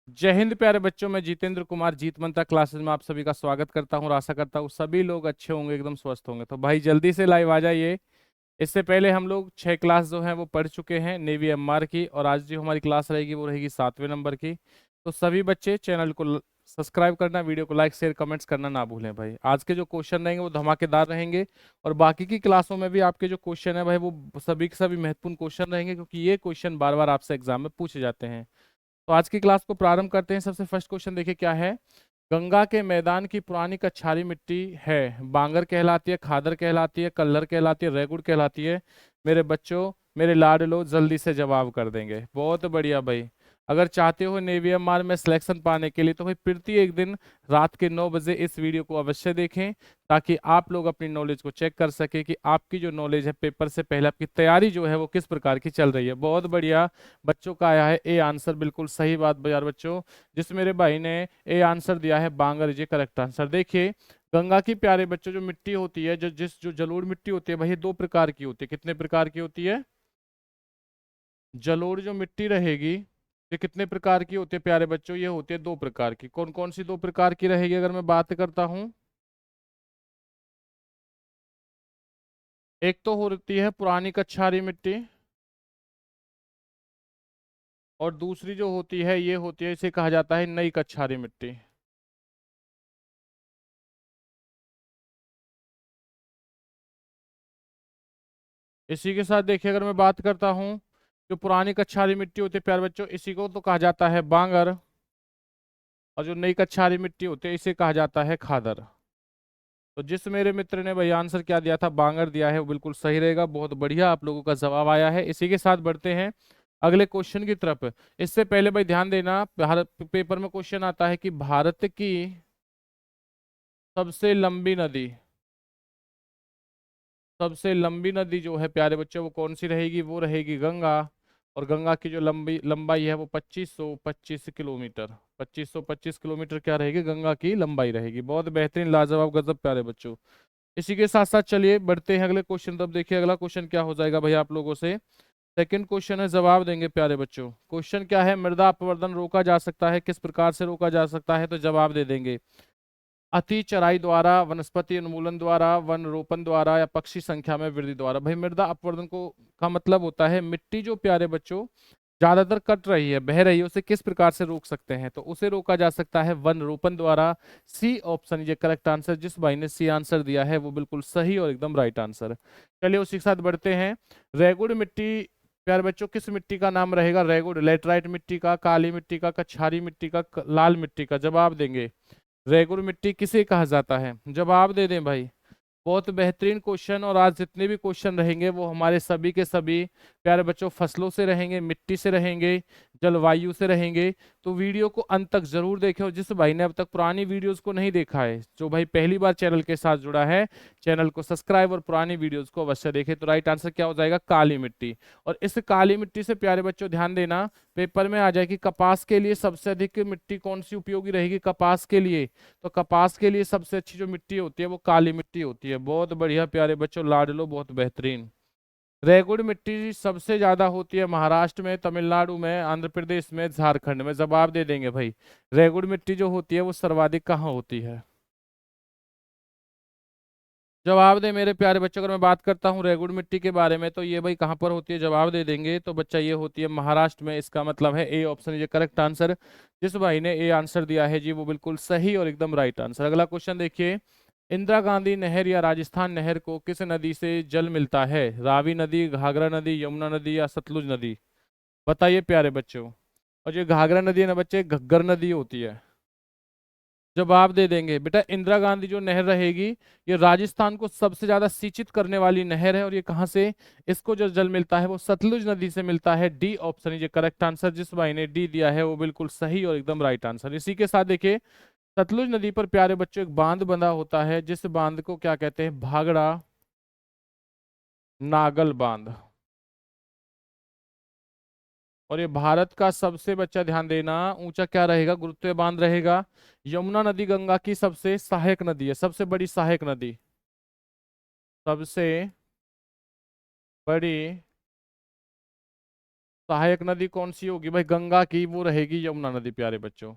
जय हिंद प्यारे बच्चों। मैं जितेंद्र कुमार जीत मंत्रा क्लासेस में आप सभी का स्वागत करता हूं और आशा करता हूं सभी लोग अच्छे होंगे, एकदम स्वस्थ होंगे। तो भाई जल्दी से लाइव आ जाइए। इससे पहले हम लोग 6 क्लास जो है वो पढ़ चुके हैं नेवी एमआर की, और आज जो हमारी क्लास रहेगी वो रहेगी 7वें नंबर की। तो सभी बच्चे चैनल को सब्सक्राइब करना, वीडियो को लाइक शेयर कमेंट्स करना ना भूलें भाई। आज के जो क्वेश्चन रहेंगे वो धमाकेदार रहेंगे, और बाकी की क्लासों में भी आपके जो क्वेश्चन है भाई वो सभी के सभी महत्वपूर्ण क्वेश्चन रहेंगे, क्योंकि ये क्वेश्चन बार बार आपसे एग्जाम में पूछे जाते हैं। तो आज की क्लास को प्रारंभ करते हैं। सबसे फर्स्ट क्वेश्चन देखिए क्या है। गंगा के मैदान की पुरानी कछारी मिट्टी है, बांगर कहलाती है, खादर कहलाती है, कल्लर कहलाती है, रेगुड़ कहलाती है। मेरे बच्चों, मेरे लाडलो, जल्दी से जवाब कर देंगे। बहुत बढ़िया भाई। अगर चाहते हो नेवी एमआर में सिलेक्शन पाने के लिए तो भाई प्रति एक दिन रात के 9 बजे इस वीडियो को अवश्य देखें, ताकि आप लोग अपनी नॉलेज को चेक कर सके कि आपकी जो नॉलेज है पेपर से पहले आपकी तैयारी जो है वो किस प्रकार की चल रही है। बहुत बढ़िया। बच्चों का आया है ए आंसर, बिल्कुल सही बात यार बच्चों। जिस मेरे भाई ने ए आंसर दिया है बांगर, ये करेक्ट आंसर। देखिए गंगा की प्यारे बच्चों जो मिट्टी होती है, जो जलोढ़ मिट्टी होती है भाई, ये 2 प्रकार की होती है। कितने प्रकार की होती है? जलोढ़ जो मिट्टी रहेगी ये कितने प्रकार की होती है प्यारे बच्चों? ये होती है 2 प्रकार की। कौन कौन सी 2 प्रकार की रहेगी अगर मैं बात करता हूँ? एक तो होती है पुरानी कछारी मिट्टी, और दूसरी जो होती है ये होती है, इसे कहा जाता है नई कछारी मिट्टी। इसी के साथ देखिए अगर मैं बात करता हूँ, जो पुरानी कछारी मिट्टी होती है प्यारे बच्चों, इसी को तो कहा जाता है बांगर, और जो नई कछारी मिट्टी होती है इसे कहा जाता है खादर। तो जिस मेरे मित्र ने भाई आंसर क्या दिया था, बांगर दिया है, वो बिल्कुल सही रहेगा। बहुत बढ़िया, आप लोगों का जवाब आया है। इसी के साथ बढ़ते हैं अगले क्वेश्चन की तरफ। इससे पहले भाई ध्यान देना, भारत पेपर में क्वेश्चन आता है कि भारत की सबसे लंबी नदी, सबसे लंबी नदी जो है प्यारे बच्चों वो कौन सी रहेगी? वो रहेगी गंगा। और गंगा की जो लंबी लंबाई है वो 2525 किलोमीटर। 2525 किलोमीटर क्या रहेगी? गंगा की लंबाई रहेगी। बहुत बेहतरीन, लाजवाब, गजब प्यारे बच्चों। इसी के साथ साथ चलिए बढ़ते हैं अगले क्वेश्चन। तब देखिए अगला क्वेश्चन क्या हो जाएगा भाई आप लोगों से। सेकंड क्वेश्चन है, जवाब देंगे प्यारे बच्चों। क्वेश्चन क्या है? मृदा अपवर्तन रोका जा सकता है, किस प्रकार से रोका जा सकता है? तो जवाब दे देंगे। अति चराई द्वारा, वनस्पति उन्मूलन द्वारा, वन रोपण द्वारा, या पक्षी संख्या में वृद्धि द्वारा। भाई मृदा अपवर्तन को का मतलब होता है मिट्टी जो प्यारे बच्चों ज्यादातर कट रही है, बह रही है, उसे किस प्रकार से रोक सकते हैं? तो उसे रोका जा सकता है वन रोपण द्वारा। सी ऑप्शन ये करेक्ट आंसर। जिस भाई ने सी आंसर दिया है वो बिल्कुल सही और एकदम राइट आंसर। चलिए उसी के साथ बढ़ते हैं। रेगुड़ मिट्टी प्यारे बच्चों किस मिट्टी का नाम रहेगा? रेगुड़ लेटराइट मिट्टी का, काली मिट्टी का, कछारी मिट्टी का, लाल मिट्टी का? जवाब देंगे। रेगुड़ मिट्टी किसे कहा जाता है? जवाब दे दें भाई। बहुत बेहतरीन क्वेश्चन। और आज जितने भी क्वेश्चन रहेंगे वो हमारे सभी के सभी प्यारे बच्चों फसलों से रहेंगे, मिट्टी से रहेंगे, जलवायु से रहेंगे। तो वीडियो को अंत तक जरूर देखें। और जिस भाई ने अब तक पुरानी वीडियोस को नहीं देखा है, जो भाई पहली बार चैनल के साथ जुड़ा है, चैनल को सब्सक्राइब और पुरानी वीडियोस को अवश्य देखें। तो राइट आंसर क्या हो जाएगा? काली मिट्टी। और इस काली मिट्टी से प्यारे बच्चों ध्यान देना, पेपर में आ जाए कि कपास के लिए सबसे अधिक मिट्टी कौन सी उपयोगी रहेगी कपास के लिए? तो कपास के लिए सबसे अच्छी जो मिट्टी होती है वो काली मिट्टी होती है। बहुत बढ़िया प्यारे बच्चों, लाडलो, बहुत बेहतरीन। रेगुड़ मिट्टी सबसे ज्यादा होती है महाराष्ट्र में, तमिलनाडु में, आंध्र प्रदेश में, झारखंड में। जवाब दे देंगे भाई। रेगुड़ मिट्टी जो होती है वो सर्वाधिक कहाँ होती है? जवाब दे मेरे प्यारे बच्चों। अगर मैं बात करता हूँ रेगुड़ मिट्टी के बारे में तो ये भाई कहाँ पर होती है? जवाब दे देंगे तो बच्चा ये होती है महाराष्ट्र में। इसका मतलब है ए ऑप्शन ये करेक्ट आंसर। जिस भाई ने ए आंसर दिया है जी वो बिल्कुल सही और एकदम राइट आंसर। अगला क्वेश्चन देखिए। इंदिरा गांधी नहर या राजस्थान नहर को किस नदी से जल मिलता है? रावी नदी, घाघरा नदी, यमुना नदी, या सतलुज नदी? बताइए प्यारे बच्चों। और जो घाघरा नदी है ना बच्चे, घग्गर नदी होती है। जवाब दे देंगे बेटा। इंदिरा गांधी जो नहर रहेगी ये राजस्थान को सबसे ज्यादा सिंचित करने वाली नहर है। और ये कहाँ से इसको जो जल मिलता है वो सतलुज नदी से मिलता है। डी ऑप्शन ये करेक्ट आंसर। जिस भाई ने डी दिया है वो बिल्कुल सही और एकदम राइट आंसर। इसी के साथ देखिए सतलुज नदी पर प्यारे बच्चों एक बांध बंधा होता है, जिस बांध को क्या कहते हैं? भागड़ा नागल बांध। और ये भारत का सबसे, बच्चा ध्यान देना, ऊंचा क्या रहेगा? गुरुत्वीय बांध रहेगा। यमुना नदी गंगा की सबसे सहायक नदी है, सबसे बड़ी सहायक नदी। सबसे बड़ी सहायक नदी कौन सी होगी भाई? गंगा की वो रहेगी यमुना नदी प्यारे बच्चों।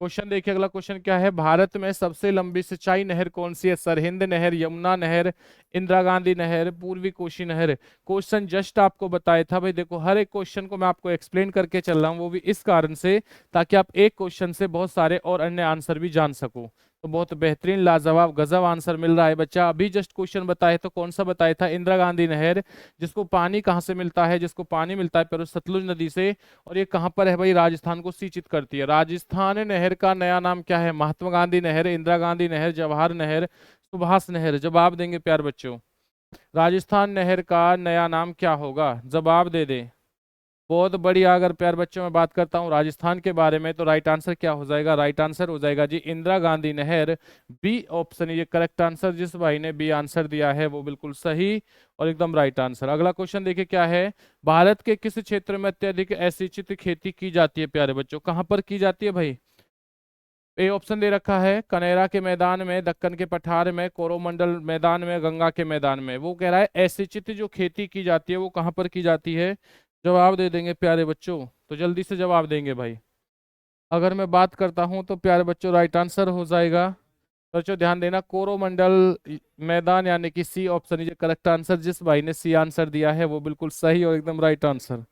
क्वेश्चन देखिए, अगला क्वेश्चन क्या है? भारत में सबसे लंबी सिंचाई नहर कौन सी है? सरहिंद नहर, यमुना नहर, इंदिरा गांधी नहर, पूर्वी कोशी नहर। क्वेश्चन जस्ट आपको बताया था भाई। देखो हर एक क्वेश्चन को मैं आपको एक्सप्लेन करके चल रहा हूँ, वो भी इस कारण से ताकि आप एक क्वेश्चन से बहुत सारे और अन्य आंसर भी जान सको। तो बहुत बेहतरीन लाजवाब गजब आंसर मिल रहा है बच्चा। अभी जस्ट क्वेश्चन बताया तो कौन सा बताया था? इंदिरा गांधी नहर। जिसको पानी कहाँ से मिलता है? जिसको पानी मिलता है पर सतलुज नदी से। और ये कहाँ पर है भाई? राजस्थान को सिंचित करती है। राजस्थान नहर का नया नाम क्या है? महात्मा गांधी नहर, इंदिरा गांधी नहर, जवाहर नहर, सुभाष नहर। जवाब देंगे प्यार बच्चों। राजस्थान नहर का नया नाम क्या होगा? जवाब दे दें। बहुत बढ़िया। अगर प्यार बच्चों में बात करता हूँ राजस्थान के बारे में तो राइट आंसर क्या हो जाएगा? राइट आंसर हो जाएगा जी इंदिरा गांधी नहर। बी ऑप्शन ये करेक्ट आंसर। जिस भाई ने बी आंसर दिया है वो बिल्कुल सही और एकदम राइट आंसर। अगला क्वेश्चन देखिए क्या है? भारत के किस क्षेत्र में अत्यधिक असिंचित खेती की जाती है प्यारे बच्चों? कहाँ पर की जाती है भाई? ए ऑप्शन दे रखा है कनेरा के मैदान में, दक्कन के पठार में, कोरोमंडल मैदान में, गंगा के मैदान में। वो कह रहा है असिंचित जो खेती की जाती है वो कहाँ पर की जाती है? जवाब दे देंगे प्यारे बच्चों। तो जल्दी से जवाब देंगे भाई। अगर मैं बात करता हूं तो प्यारे बच्चों राइट आंसर हो जाएगा। तो बच्चों ध्यान देना, कोरोमंडल मैदान यानी कि C option is correct answer. जिस भाई ने सी आंसर दिया है वो बिल्कुल सही और एकदम राइट आंसर।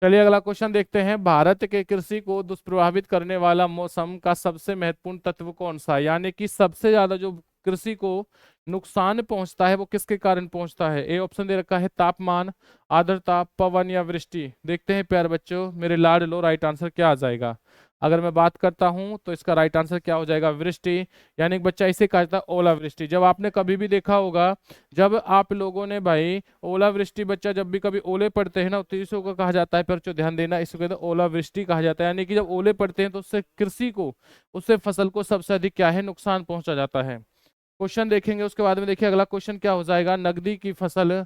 चलिए अगला क्वेश्चन देखते हैं। भारत के कृषि को दुष्प्रभावित करने वाला मौसम का सबसे महत्वपूर्ण तत्व कौन सा है? यानी कि सबसे ज्यादा जो कृषि को नुकसान पहुंचता है वो किसके कारण पहुंचता है? ए ऑप्शन दे रखा है तापमान, आर्द्रता, पवन या वृष्टि। देखते हैं प्यारे बच्चों मेरे लाड लो राइट आंसर क्या आ जाएगा। अगर मैं बात करता हूं तो इसका राइट आंसर क्या हो जाएगा? वृष्टि। यानी कि बच्चा इसे कहा जाता है ओलावृष्टि। जब आपने कभी भी देखा होगा, जब आप लोगों ने भाई ओलावृष्टि, बच्चा जब भी कभी ओले पड़ते हैं ना तो इसको कहा जाता है, पर जो ध्यान देना इसको कहते हैं ओलावृष्टि कहा जाता है। यानी कि जब ओले पड़ते हैं तो उससे कृषि को, उससे फसल को सबसे अधिक क्या है? नुकसान पहुंचा जाता है। क्वेश्चन देखेंगे उसके बाद में। देखिए अगला क्वेश्चन क्या हो जाएगा? नकदी की फसल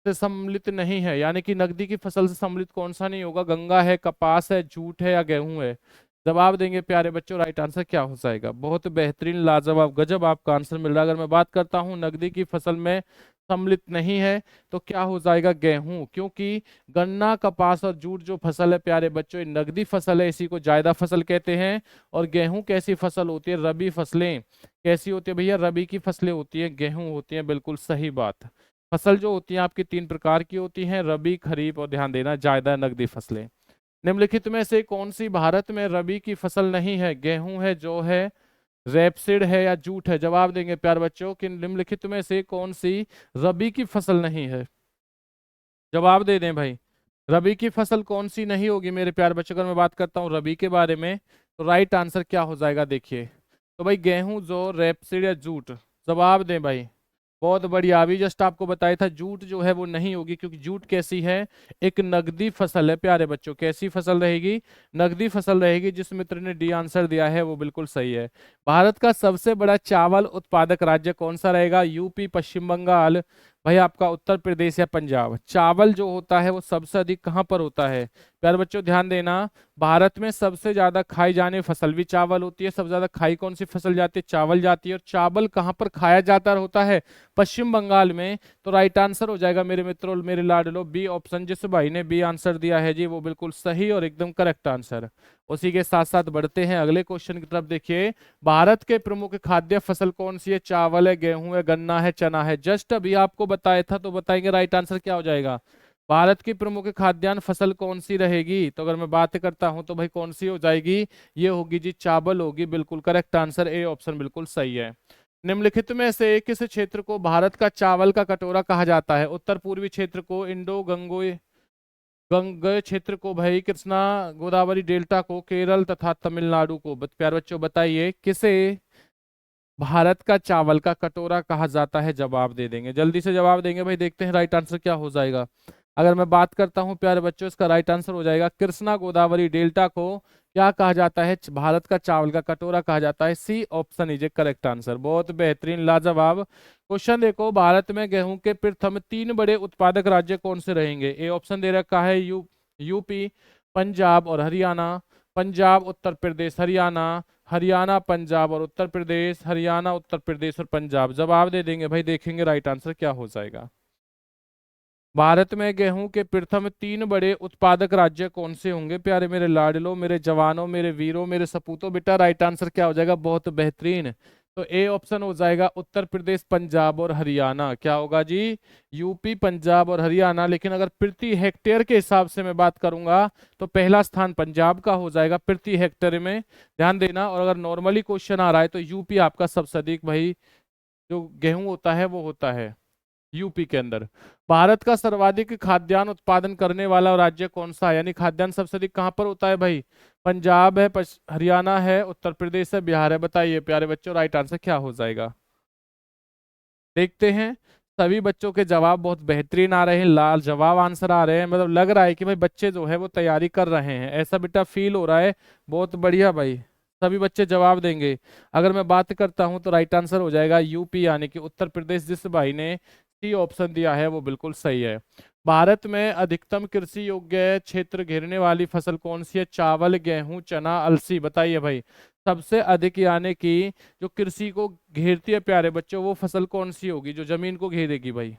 से सम्मिलित नहीं है। यानी कि नकदी की फसल से सम्मिलित कौन सा नहीं होगा? गंगा है, कपास है, जूट है या गेहूं है। जवाब देंगे प्यारे बच्चों। राइट आंसर क्या हो जाएगा? बहुत बेहतरीन लाजवाब गजब आपका आंसर मिल रहा है। अगर मैं बात करता हूं नकदी की फसल में सम्मिलित नहीं है तो क्या हो जाएगा? गेहूं। क्योंकि गन्ना, कपास और जूट जो फसल है प्यारे बच्चों ये नकदी फसल है, इसी को जायदा फसल कहते हैं। और गेहूं कैसी फसल होती है? रबी फसलें। कैसी होती है भैया? रबी की फसलें होती है, गेहूं होती है। बिल्कुल सही बात। फसल जो होती है आपकी तीन प्रकार की होती हैं, रबी, खरीफ और ध्यान देना जायदा नकदी फसलें। निम्नलिखित में से कौन सी भारत में रबी की फसल नहीं है? गेहूं है, जौ है, रेपसीड है या जूट है। जवाब देंगे प्यार बच्चों कि निम्नलिखित में से कौन सी रबी की फसल नहीं है। जवाब दे दें भाई। रबी की फसल कौन सी नहीं होगी मेरे प्यार बच्चों? अगर मैं बात करता हूँ रबी के बारे में तो राइट आंसर क्या हो जाएगा? देखिए तो भाई गेहूं, जौ, रेपसीड या जूट। जवाब दें भाई। बहुत बढ़िया। अभी जस्ट आपको बताया था जूट जो है वो नहीं होगी, क्योंकि जूट कैसी है? एक नगदी फसल है प्यारे बच्चों। कैसी फसल रहेगी? नगदी फसल रहेगी। जिस मित्र ने डी आंसर दिया है वो बिल्कुल सही है। भारत का सबसे बड़ा चावल उत्पादक राज्य कौन सा रहेगा? यूपी, पश्चिम बंगाल, भाई आपका उत्तर प्रदेश या पंजाब। चावल जो होता है वो सबसे अधिक कहाँ पर होता है? प्यारे बच्चों ध्यान देना, भारत में सबसे ज्यादा खाई जाने फसल भी चावल होती है। सबसे ज्यादा खाई कौन सी फसल जाती है? चावल जाती है। और चावल कहाँ पर खाया जाता होता है? पश्चिम बंगाल में। तो राइट आंसर हो जाएगा मेरे मित्रों, मेरे लाडलो, बी ऑप्शन। जिस भाई ने बी आंसर दिया है जी वो बिल्कुल सही और एकदम करेक्ट आंसर। उसी के साथ साथ बढ़ते हैं अगले क्वेश्चन की तरफ। देखिए भारत के प्रमुख खाद्य फसल कौन सी है? चावल है, गेहूं है, गन्ना है, चना है। जस्ट अभी आपको बताया था तो बताएंगे राइट आंसर क्या हो जाएगा। भारत की प्रमुख खाद्यान्न फसल कौन सी रहेगी? तो अगर मैं बात करता हूं तो भाई कौन सी हो जाएगी? ये होगी जी चावल होगी। बिल्कुल करेक्ट आंसर, ए ऑप्शन बिल्कुल सही है। निम्नलिखित में से किस क्षेत्र को भारत का चावल का कटोरा कहा जाता है? उत्तर पूर्वी क्षेत्र को, इंडो गंगोय गंगे क्षेत्र को, भाई कृष्णा गोदावरी डेल्टा को, केरल तथा तमिलनाडु को। प्यारे बच्चों बताइए किसे भारत का चावल का कटोरा कहा जाता है? जवाब दे देंगे। जल्दी से जवाब देंगे भाई। देखते हैं राइट आंसर क्या हो जाएगा। अगर मैं बात करता हूं प्यारे बच्चों इसका राइट आंसर हो जाएगा कृष्णा गोदावरी डेल्टा को क्या कहा जाता है? भारत का चावल का कटोरा कहा जाता है। C option is a correct answer. बहुत बेहतरीन लाजवाब। क्वेश्चन देखो भारत में गेहूं के प्रथम तीन बड़े उत्पादक राज्य कौन से रहेंगे? ए ऑप्शन दे रखा है यूपी, पंजाब और हरियाणा। पंजाब, उत्तर प्रदेश, हरियाणा, हरियाणा, पंजाब और उत्तर प्रदेश, हरियाणा, उत्तर प्रदेश और पंजाब। जवाब दे देंगे भाई। देखेंगे राइट आंसर क्या हो जाएगा। भारत में गेहूं के प्रथम 3 बड़े उत्पादक राज्य कौन से होंगे प्यारे मेरे लाडलो, मेरे जवानों, मेरे वीरों, मेरे सपूतों? बेटा राइट आंसर क्या हो जाएगा? बहुत बेहतरीन। तो ए ऑप्शन हो जाएगा उत्तर प्रदेश, पंजाब और हरियाणा। क्या होगा जी? यूपी, पंजाब और हरियाणा। लेकिन अगर प्रति हेक्टेयर के हिसाब से मैं बात करूंगा तो पहला स्थान पंजाब का हो जाएगा प्रति हेक्टेयर में, ध्यान देना। और अगर नॉर्मली क्वेश्चन आ रहा है तो यूपी आपका सबसे अधिक भाई जो गेहूं होता है वो होता है यूपी के अंदर। भारत का सर्वाधिक खाद्यान्न उत्पादन करने वाला राज्य कौन सा है? यानी खाद्यान्न सबसे अधिक कहाँ पर होता है भाई? पंजाब है, हरियाणा है, उत्तर प्रदेश है, बिहार है। बताइए प्यारे बच्चों राइट आंसर क्या हो जाएगा? देखते हैं। सभी बच्चों के जवाब बहुत बेहतरीन आ रहे हैं, लाल जवाब आंसर आ रहे हैं। मतलब लग रहा है कि भाई बच्चे जो है वो तैयारी कर रहे हैं, ऐसा बेटा फील हो रहा है। बहुत बढ़िया भाई, सभी बच्चे जवाब देंगे। अगर मैं बात करता हूं तो राइट आंसर हो जाएगा यूपी यानी कि उत्तर प्रदेश। जिस भाई ने सी ऑप्शन दिया है वो बिल्कुल सही है। भारत में अधिकतम कृषि योग्य क्षेत्र घेरने वाली फसल कौन सी है? चावल, गेहूं, चना, अलसी। बताइए भाई सबसे अधिक यानी कि जो कृषि को घेरती है प्यारे बच्चों वो फसल कौन सी होगी जो जमीन को घेरेगी भाई?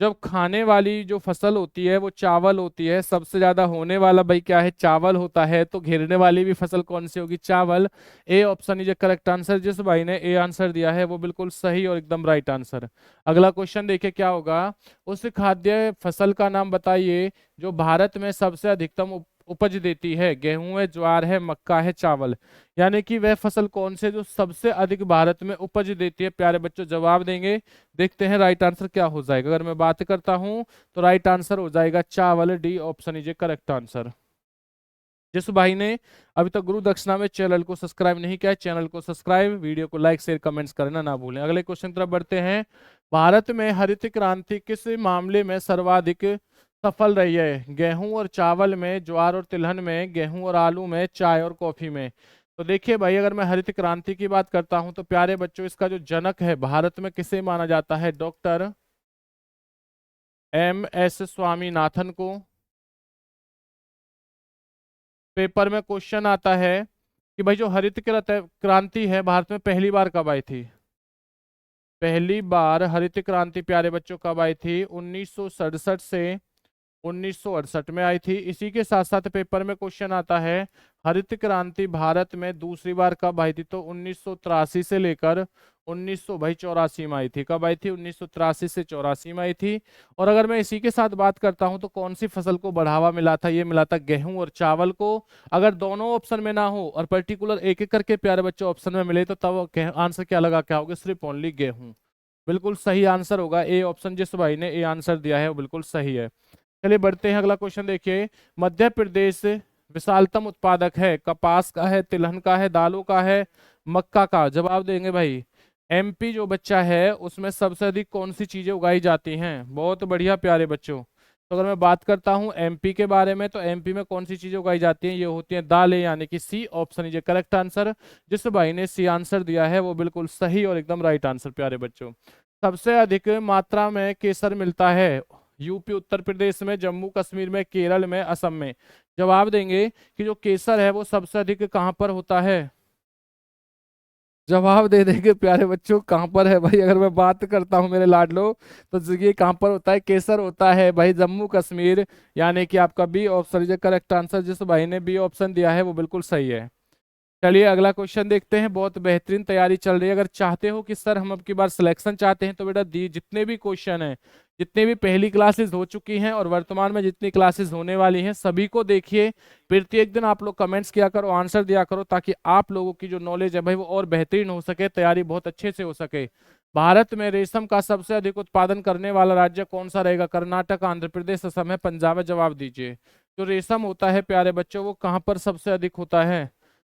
जब खाने वाली जो फसल होती है वो चावल होती है, सबसे ज्यादा होने वाला भाई क्या है? चावल होता है। तो घेरने वाली भी फसल कौन सी होगी? चावल। A option is correct answer. जिस भाई ने ए आंसर दिया है वो बिल्कुल सही और एकदम राइट आंसर। अगला क्वेश्चन देखिए क्या होगा। उस खाद्य फसल का नाम बताइए जो भारत में सबसे अधिकतम उपज देती है। गेहूं है, ज्वार है, मक्का है, चावल। यानी कि वह फसल कौन से जो सबसे अधिक भारत में उपज देती है? प्यारे बच्चों जवाब देंगे। देखते हैं राइट आंसर क्या हो जाएगा। अगर मैं बात करता हूं तो राइट आंसर हो जाएगा चावल। D option is a correct answer. जिस भाई ने अभी तक गुरु दक्षिणा में चैनल को सब्सक्राइब नहीं किया है, चैनल को सब्सक्राइब, वीडियो को लाइक शेयर कमेंट्स करना ना भूलें। अगले क्वेश्चन की तरफ बढ़ते हैं। भारत में हरित क्रांति किस मामले में सर्वाधिक सफल रही है? गेहूं और चावल में, ज्वार और तिलहन में, गेहूं और आलू में, चाय और कॉफी में। तो देखिए भाई अगर मैं हरित क्रांति की बात करता हूं तो प्यारे बच्चों इसका जो जनक है भारत में किसे माना जाता है? डॉक्टर MS स्वामीनाथन को। पेपर में क्वेश्चन आता है कि भाई जो हरित क्रांति है भारत में पहली बार कब आई थी? पहली बार हरित क्रांति प्यारे बच्चों कब आई थी? 1967 से 1968 में आई थी। इसी के साथ साथ पेपर में क्वेश्चन आता है हरित क्रांति भारत में दूसरी बार कब आई थी? तो 1983 से लेकर 1900 भाई 84 में आई थी। कब आई थी? 1983 से 84 में आई थी। और अगर मैं इसी के साथ बात करता हूं तो कौन सी फसल को बढ़ावा मिला था? ये मिला था गेहूं और चावल को। अगर दोनों ऑप्शन में ना हो और पर्टिकुलर एक एक करके प्यारे बच्चों ऑप्शन में मिले तो तब आंसर क्या लगा क्या होगा? सिर्फ ओनली गेहूं। बिल्कुल सही आंसर होगा ए ऑप्शन। जिस भाई ने ए आंसर दिया है वो बिल्कुल सही है। चलिए बढ़ते हैं अगला क्वेश्चन देखिए। मध्य प्रदेश विशालतम उत्पादक है? कपास का है, तिलहन का है, दालों का है, मक्का का? जवाब देंगे भाई। MP जो बच्चा है उसमें सबसे अधिक कौन सी चीजें उगाई जाती हैं? बहुत बढ़िया प्यारे बच्चों। तो अगर मैं बात करता हूं MP के बारे में तो MP में कौन सी चीजें उगाई जाती हैं? ये होती हैं दालें यानी कि C option is correct answer. जिस भाई ने सी आंसर दिया है वो बिल्कुल सही और एकदम राइट आंसर प्यारे बच्चों। सबसे अधिक मात्रा में केसर मिलता है? यूपी, उत्तर प्रदेश में, जम्मू कश्मीर में, केरल में, असम में? जवाब देंगे कि जो केसर है वो सबसे अधिक कहाँ पर होता है? जवाब दे देंगे प्यारे बच्चों कहाँ पर है भाई? अगर मैं बात करता हूँ मेरे लाडलो तो ये कहाँ पर होता है? केसर होता है भाई जम्मू कश्मीर। यानी कि आपका B option is correct answer. जिस भाई ने बी ऑप्शन दिया है वो बिल्कुल सही है। चलिए अगला क्वेश्चन देखते हैं। बहुत बेहतरीन तैयारी चल रही है। अगर चाहते हो कि सर हम अब की बार सिलेक्शन चाहते हैं तो बेटा दी जितने भी क्वेश्चन हैं, जितने भी पहली क्लासेस हो चुकी हैं और वर्तमान में जितनी क्लासेस होने वाली हैं सभी को देखिए। प्रत्येक दिन आप लोग कमेंट्स किया करो, आंसर दिया करो ताकि आप लोगों की जो नॉलेज है भाई वो और बेहतरीन हो सके, तैयारी बहुत अच्छे से हो सके। भारत में रेशम का सबसे अधिक उत्पादन करने वाला राज्य कौन सा रहेगा? कर्नाटक, आंध्र प्रदेश, असम है, पंजाब है? जवाब दीजिए। जो रेशम होता है प्यारे बच्चों वो कहाँ पर सबसे अधिक होता है?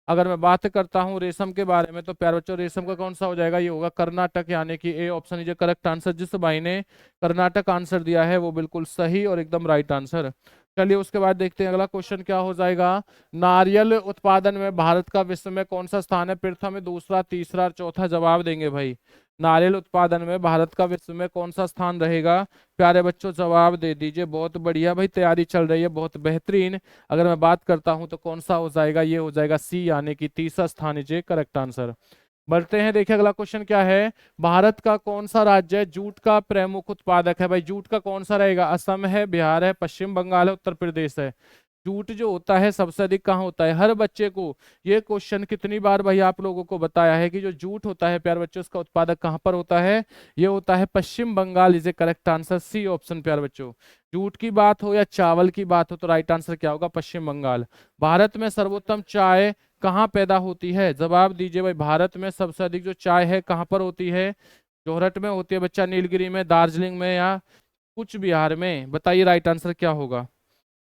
अगर मैं बात करता हूँ रेशम के बारे में तो प्यारे बच्चों रेशम का कौन सा हो जाएगा? ये होगा कर्नाटक यानी कि A option is correct answer. जिस भाई ने कर्नाटक आंसर दिया है वो बिल्कुल सही और एकदम राइट आंसर। चलिए उसके बाद देखते हैं अगला क्वेश्चन क्या हो जाएगा। नारियल उत्पादन में भारत का विश्व में कौन सा स्थान है? प्रथम, दूसरा, तीसरा और चौथा? जवाब देंगे भाई। नारियल उत्पादन में भारत का विश्व में कौन सा स्थान रहेगा? प्यारे बच्चों जवाब दे दीजिए। बहुत बढ़िया भाई तैयारी चल रही है, बहुत बेहतरीन। अगर मैं बात करता हूं तो कौन सा हो जाएगा? ये हो जाएगा सी यानी कि तीसरा स्थान इज करेक्ट आंसर। बढ़ते हैं, देखिए अगला क्वेश्चन क्या है। भारत का कौन सा राज्य जूट का प्रमुख उत्पादक है? भाई जूट का कौन सा रहेगा? असम है, बिहार है, पश्चिम बंगाल है, उत्तर प्रदेश है। जूट जो होता है सबसे अधिक कहाँ होता है? हर बच्चे को ये क्वेश्चन कितनी बार भाई आप लोगों को बताया है कि जो जूट होता है प्यार बच्चों, उसका उत्पादक कहाँ पर होता है? ये होता है Paschim Bengal. Is a correct answer, C option प्यार बच्चों। जूट की बात हो या चावल की बात हो तो राइट आंसर क्या होगा? पश्चिम बंगाल। भारत में सर्वोत्तम चाय कहाँ पैदा होती है? जवाब दीजिए भाई। भारत में सबसे अधिक जो चाय है कहाँ पर होती है? जोरहट में होती है बच्चा, नीलगिरी में, दार्जिलिंग में, या कुछ बिहार में? बताइए राइट आंसर क्या होगा।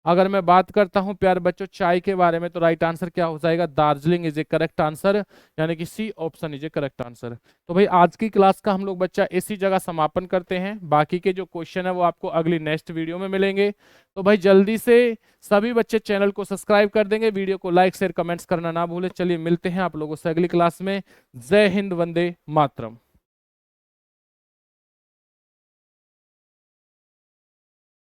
अगर मैं बात करता हूं प्यारे बच्चों चाय के बारे में तो राइट आंसर क्या हो जाएगा? Darjeeling is a correct answer, यानी कि C option is a correct answer. तो भाई आज की क्लास का हम लोग बच्चा इसी जगह समापन करते हैं। बाकी के जो क्वेश्चन है वो आपको अगली नेक्स्ट वीडियो में मिलेंगे। तो भाई जल्दी से सभी बच्चे चैनल को सब्सक्राइब कर देंगे, वीडियो को लाइक शेयर कमेंट्स करना ना भूले। चलिए मिलते हैं आप लोगों से अगली क्लास में। जय हिंद, वंदे मातरम।